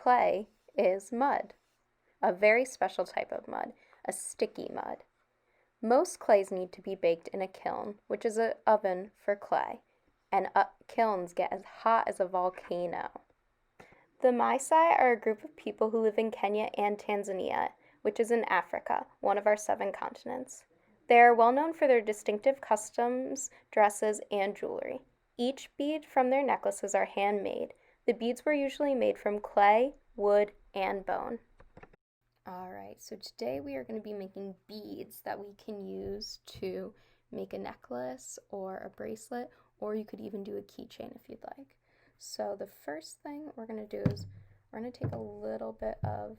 clay is mud, a very special type of mud, a sticky mud. Most clays need to be baked in a kiln, which is an oven for clay, and kilns get as hot as a volcano. The Maasai are a group of people who live in Kenya and Tanzania, which is in Africa, one of our 7 continents. They are well known for their distinctive customs, dresses, and jewelry. Each bead from their necklaces are handmade. The beads were usually made from clay, wood, and bone. Alright, so today we are going to be making beads that we can use to make a necklace or a bracelet, or you could even do a keychain if you'd like. So the first thing we're going to do is we're going to take a little bit of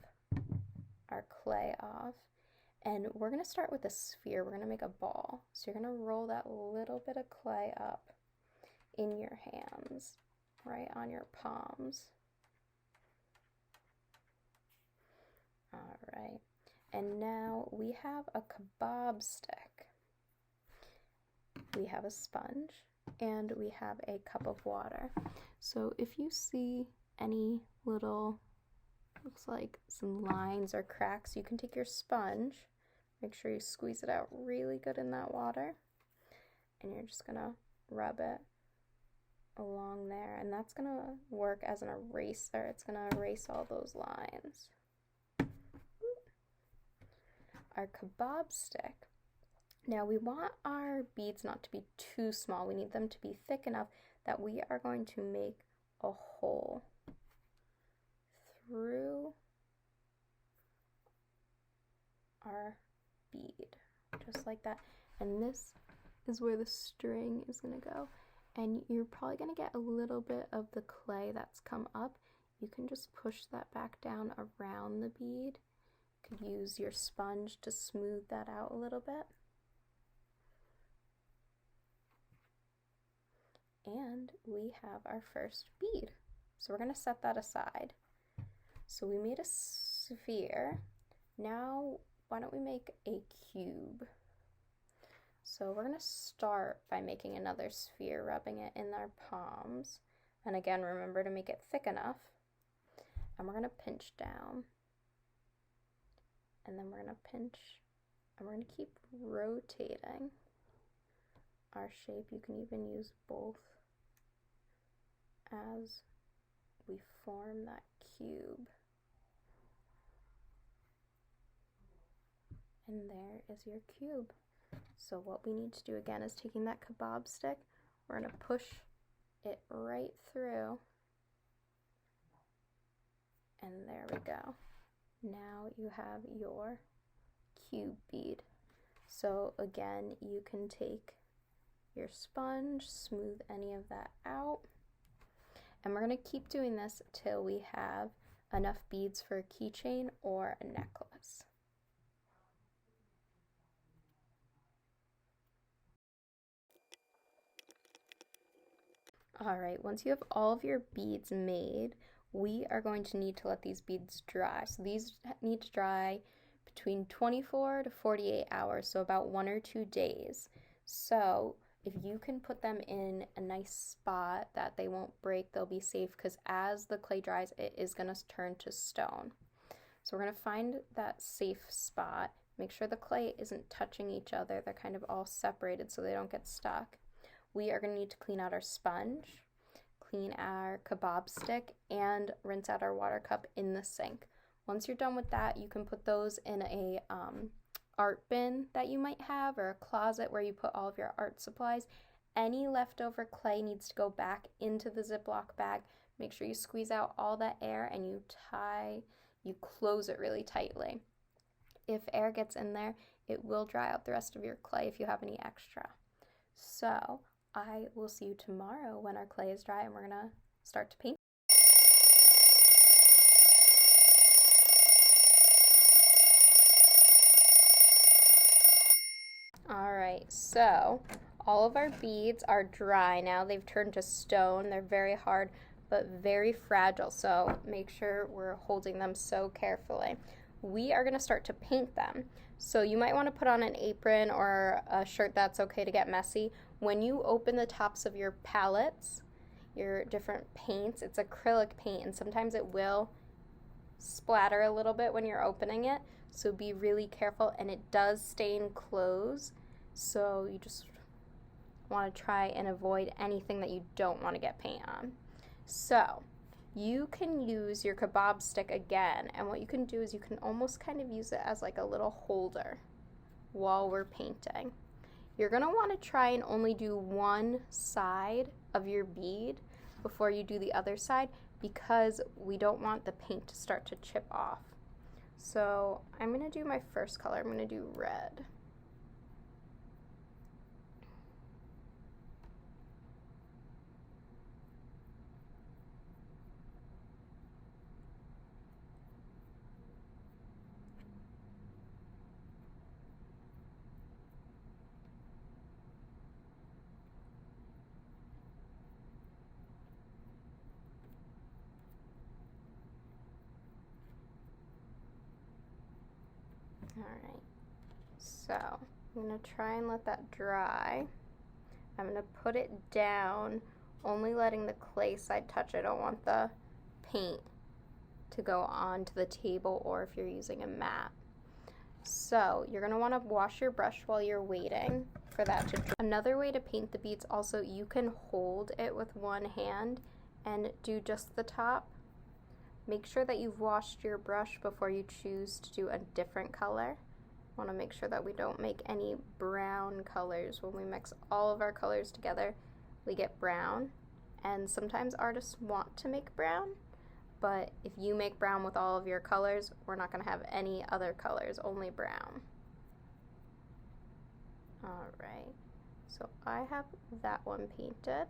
our clay off, and we're going to start with a sphere. We're going to make a ball. So you're going to roll that little bit of clay up in your hands, right on your palms. Alright, and now we have a kebab stick. We have a sponge, and we have a cup of water. So if you see any little, looks like some lines or cracks, you can take your sponge, make sure you squeeze it out really good in that water, and you're just gonna rub it along there, and that's gonna work as an eraser. It's gonna erase all those lines. Our kebab stick. Now we want our beads not to be too small. We need them to be thick enough that we are going to make a hole through our bead, just like that. And this is where the string is going to go. And you're probably going to get a little bit of the clay that's come up. You can just push that back down around the bead. You could use your sponge to smooth that out a little bit. And we have our first bead. So we're going to set that aside. So we made a sphere. Now, why don't we make a cube? So we're going to start by making another sphere, rubbing it in our palms. And again, remember to make it thick enough. And we're going to pinch down. And then we're going to pinch, and we're going to keep rotating our shape. You can even use both as we form that cube. And there is your cube. So what we need to do again is taking that kebab stick, we're going to push it right through, and there we go. Now you have your cube bead. So again, you can take your sponge, smooth any of that out, and we're going to keep doing this till we have enough beads for a keychain or a necklace. Alright, once you have all of your beads made, we are going to need to let these beads dry. So these need to dry between 24 to 48 hours, so about 1 or 2 days. So if you can put them in a nice spot that they won't break, they'll be safe, because as the clay dries, it is going to turn to stone. So we're going to find that safe spot. Make sure the clay isn't touching each other. They're kind of all separated so they don't get stuck. We are going to need to clean out our sponge, clean our kebab stick, and rinse out our water cup in the sink. Once you're done with that, you can put those in a art bin that you might have, or a closet where you put all of your art supplies. Any leftover clay needs to go back into the Ziploc bag. Make sure you squeeze out all that air and you close it really tightly. If air gets in there, it will dry out the rest of your clay if you have any extra. So I will see you tomorrow when our clay is dry and we're gonna start to paint. Alright, so all of our beads are dry now. They've turned to stone. They're very hard but very fragile, so make sure we're holding them so carefully. We are going to start to paint them. So you might want to put on an apron or a shirt that's okay to get messy. When you open the tops of your palettes, your different paints, it's acrylic paint, and sometimes it will splatter a little bit when you're opening it, so be really careful, and it does stain clothes, so you just want to try and avoid anything that you don't want to get paint on. So you can use your kebab stick again, and what you can do is you can almost kind of use it as like a little holder while we're painting. You're going to want to try and only do one side of your bead before you do the other side, because we don't want the paint to start to chip off. So I'm going to do my first color. I'm going to do red. Alright, so I'm going to try and let that dry. I'm going to put it down, only letting the clay side touch. I don't want the paint to go onto the table, or if you're using a mat. So you're going to want to wash your brush while you're waiting for that to dry. Another way to paint the beads, also, you can hold it with one hand and do just the top. Make sure that you've washed your brush before you choose to do a different color. Want to make sure that we don't make any brown colors. When we mix all of our colors together, we get brown, and sometimes artists want to make brown, but if you make brown with all of your colors, we're not going to have any other colors, only brown. Alright, so I have that one painted.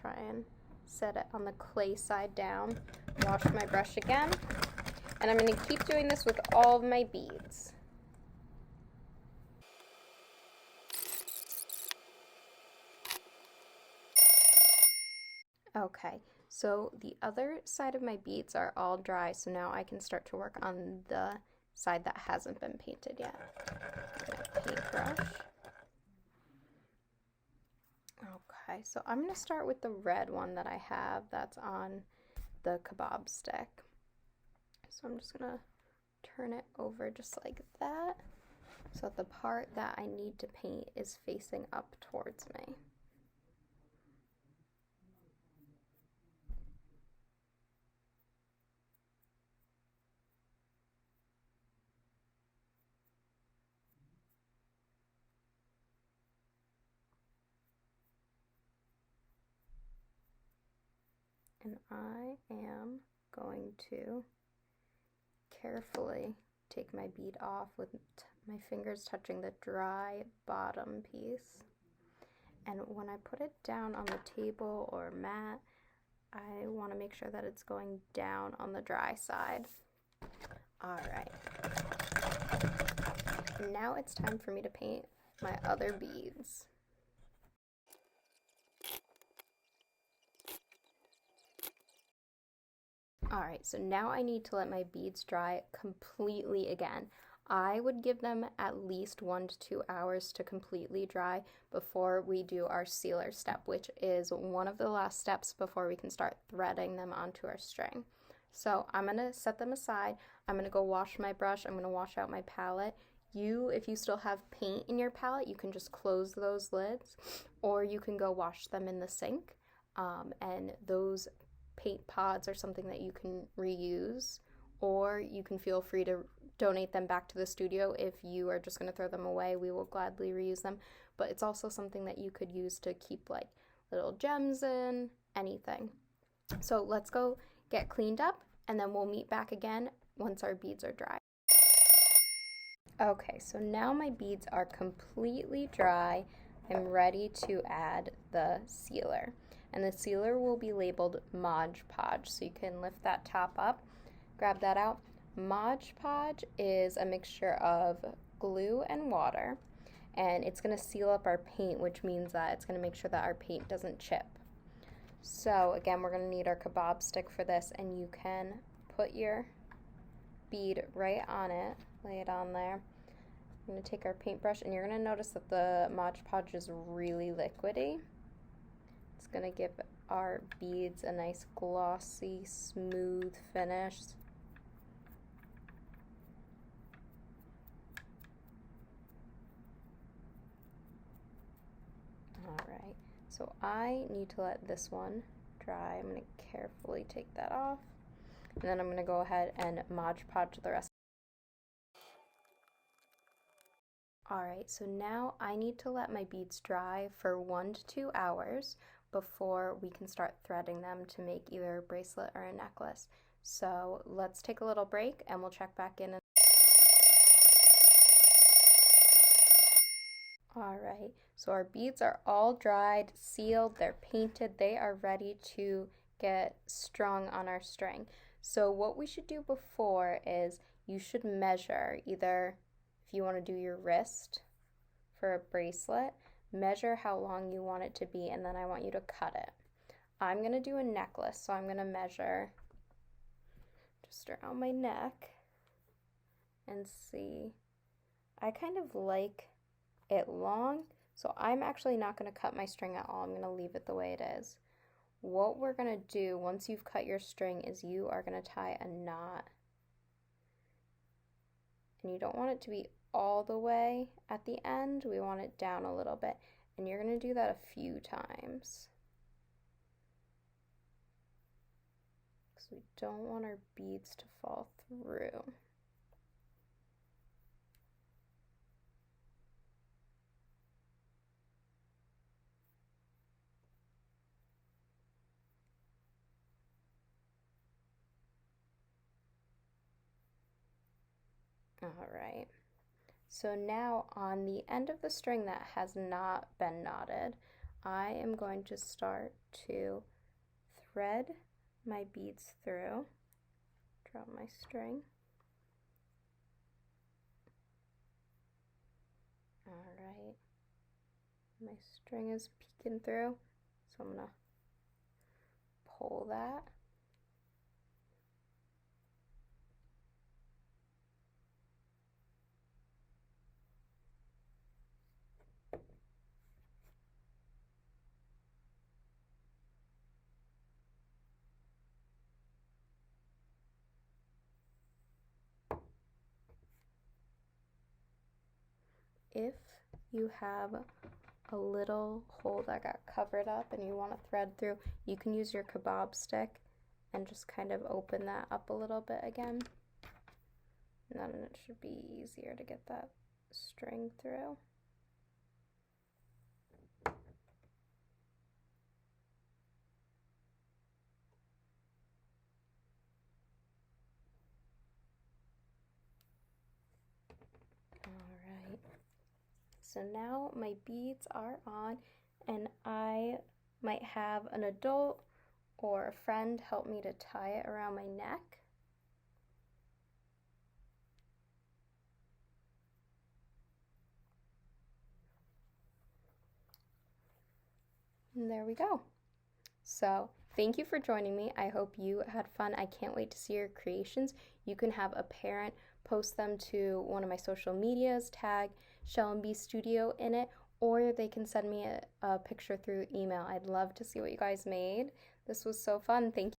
Try and set it on the clay side down. Wash my brush again, and I'm going to keep doing this with all of my beads. Okay, so the other side of my beads are all dry, so now I can start to work on the side that hasn't been painted yet. My paintbrush. Okay, so I'm going to start with the red one that I have that's on the kebab stick. So I'm just going to turn it over just like that, so that the part that I need to paint is facing up towards me. And I am going to carefully take my bead off with my fingers touching the dry bottom piece. And when I put it down on the table or mat, I want to make sure that it's going down on the dry side. Alright. Now it's time for me to paint my other beads. Alright, so now I need to let my beads dry completely again. I would give them at least 1 to 2 hours to completely dry before we do our sealer step, which is one of the last steps before we can start threading them onto our string. So I'm going to set them aside. I'm going to go wash my brush. I'm going to wash out my palette. If you still have paint in your palette, you can just close those lids, or you can go wash them in the sink, and those paint pods are something that you can reuse, or you can feel free to donate them back to the studio. If you are just going to throw them away, we will gladly reuse them, but it's also something that you could use to keep like little gems in, anything. So let's go get cleaned up, and then we'll meet back again once our beads are dry. Okay, so now my beads are completely dry. I'm ready to add the sealer. And the sealer will be labeled Mod Podge, so you can lift that top up, grab that out. Mod Podge is a mixture of glue and water, and it's going to seal up our paint, which means that it's going to make sure that our paint doesn't chip. So again, we're going to need our kebab stick for this, and you can put your bead right on it, lay it on there. I'm going to take our paintbrush, and you're going to notice that the Mod Podge is really liquidy. It's going to give our beads a nice glossy, smooth finish. Alright, so I need to let this one dry. I'm going to carefully take that off. And then I'm going to go ahead and Mod Podge the rest. Alright, so now I need to let my beads dry for 1 to 2 hours before we can start threading them to make either a bracelet or a necklace. So let's take a little break and we'll check back in. Alright, so our beads are all dried, sealed, they're painted, they are ready to get strung on our string. So what we should do before is you should measure, either if you want to do your wrist for a bracelet, measure how long you want it to be, and then I want you to cut it. I'm going to do a necklace, so I'm going to measure just around my neck and see. I kind of like it long, so I'm actually not going to cut my string at all. I'm going to leave it the way it is. What we're going to do once you've cut your string is you are going to tie a knot, and you don't want it to be all the way at the end. We want it down a little bit, and you're going to do that a few times because we don't want our beads to fall through. Alright, so now on the end of the string that has not been knotted, I am going to start to thread my beads through. Drop my string. Alright, my string is peeking through, so I'm going to pull that. If you have a little hole that got covered up and you want to thread through, you can use your kebab stick and just kind of open that up a little bit again. And then it should be easier to get that string through. Alright, so now my beads are on, and I might have an adult or a friend help me to tie it around my neck. And there we go. So thank you for joining me. I hope you had fun. I can't wait to see your creations. You can have a parent post them to one of my social medias, tag Shell&Bee Studio in it, or they can send me a picture through email. I'd love to see what you guys made. This was so fun. Thank you.